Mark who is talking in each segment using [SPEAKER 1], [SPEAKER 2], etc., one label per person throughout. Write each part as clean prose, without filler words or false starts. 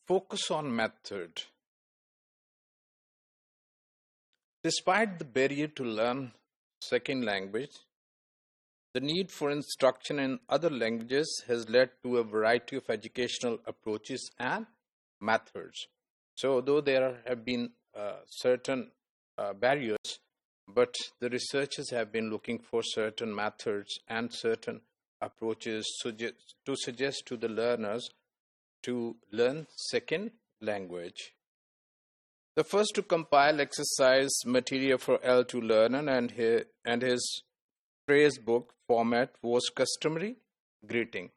[SPEAKER 1] Focus on method. Despite the barrier to learn second language, the need for instruction in other languages has led to a variety of educational approaches and methods. So, though there have been certain barriers, but the researchers have been looking for certain methods and certain approaches to suggest to the learners to learn second language. The first to compile exercise material for L2 learner and his phrase book format was customary greeting.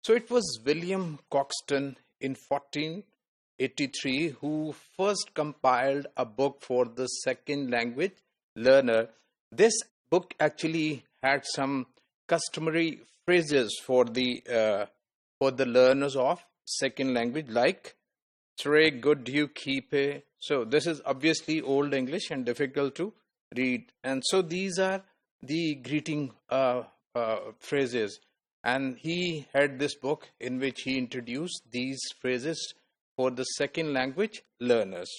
[SPEAKER 1] So it was William Coxton in 1483 who first compiled a book for the second language learner. This book actually had some customary phrases for the learners of second language, like "Très good you keep it." So this is obviously Old English and difficult to read, and so these are the greeting phrases. And he had this book in which he introduced these phrases for the second language learners.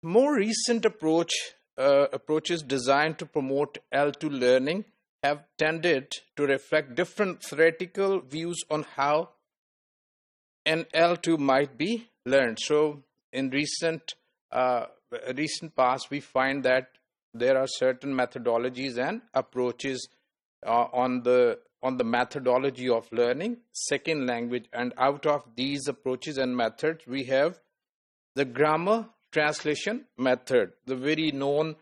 [SPEAKER 1] More recent approaches designed to promote L2 learning have tended to reflect different theoretical views on how an L2 might be learned. So in recent past, we find that there are certain methodologies and approaches on the methodology of learning second language, and out of these approaches and methods, we have the grammar translation method, the very known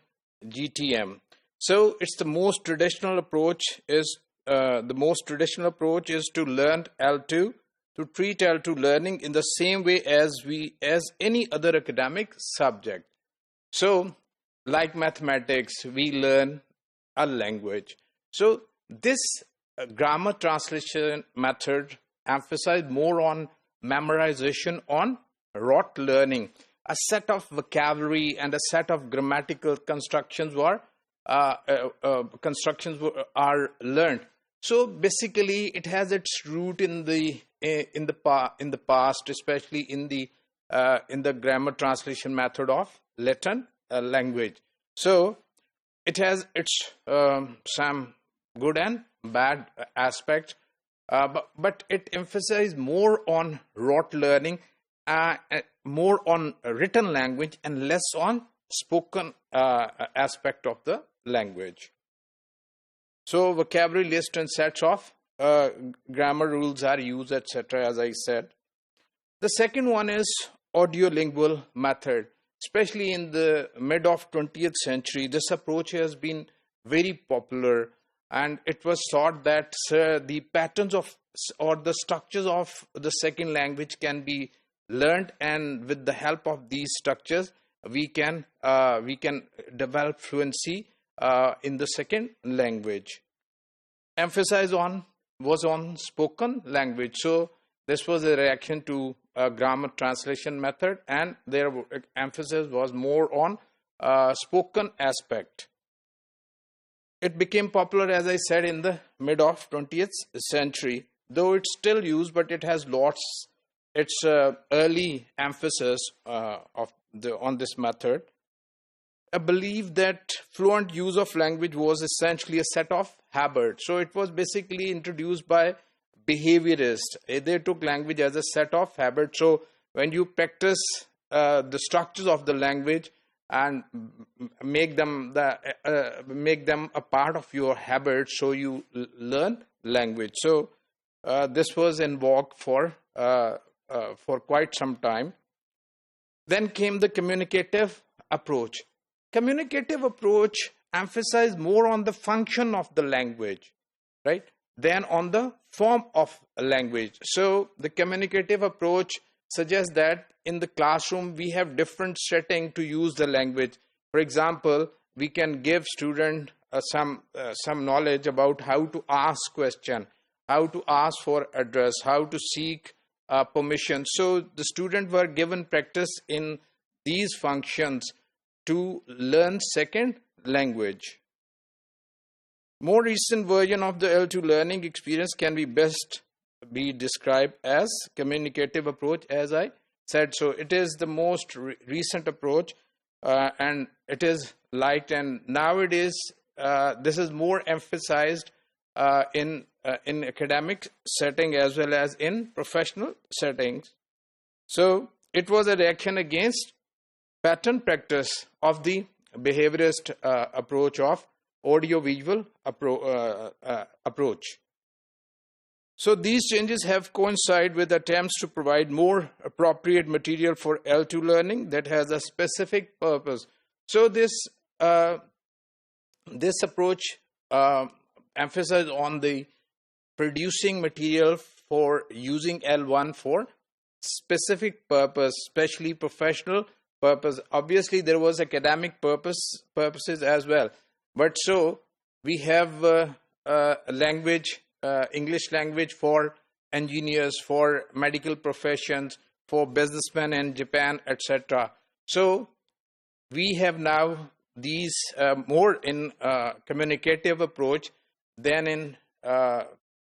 [SPEAKER 1] GTM. So it's the most traditional approach is to learn L2, to treat L2 learning in the same way as any other academic subject. So like mathematics, we learn a language. So this grammar translation method emphasized more on memorization, on rote learning. A set of vocabulary and a set of grammatical constructions are learned. So basically, it has its root in the past, especially in the grammar translation method of Latin language. So it has its some good and bad aspects, but it emphasizes more on rote learning, more on written language, and less on spoken aspect of the language. So vocabulary list and sets of grammar rules are used, etc., as I said. The second one is audio-lingual method. Especially in the mid of 20th century, this approach has been very popular, and it was thought that the patterns of or the structures of the second language can be learned, and with the help of these structures, we can develop fluency in the second language. Emphasis was on spoken language. So this was a reaction to grammar translation method, and their emphasis was more on spoken aspect. It became popular, as I said, in the mid of 20th century, though it's still used, but it has lost its early emphasis on this method. I believe that fluent use of language was essentially a set of habits. So it was basically introduced by behaviorists. They took language as a set of habits. So when you practice the structures of the language and make them a part of your habit, so you learn language. So this was in vogue for quite some time. Then came the communicative approach. Communicative approach emphasized more on the function of the language, right, than on the form of a language. So the communicative approach suggests that in the classroom we have different setting to use the language. For example, we can give student some knowledge about how to ask question, how to ask for address, how to seek permission. So the students were given practice in these functions to learn second language. More recent version of the L2 learning experience can be best be described as communicative approach, as I said. So it is the most recent approach, and it is liked, and nowadays this is more emphasized in academic setting as well as in professional settings. So it was a reaction against pattern practice of the behaviorist approach of audio-visual approach. So these changes have coincided with attempts to provide more appropriate material for L2 learning that has a specific purpose. So this approach emphasizes on the producing material for using L1 for specific purpose, especially professional purpose. Obviously, there was academic purposes as well. But so we have language, English language for engineers, for medical professions, for businessmen in Japan, etc. So we have now these more in communicative approach than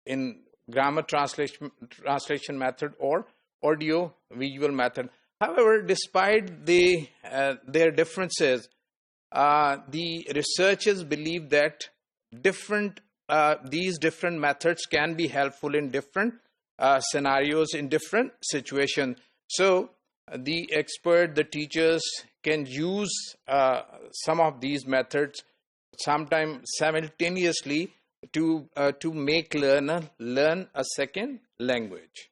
[SPEAKER 1] in grammar translation method or audio visual method. However, despite their differences, the researchers believe that these different methods can be helpful in different scenarios, in different situations. So the teachers can use some of these methods sometimes simultaneously to make learner learn a second language.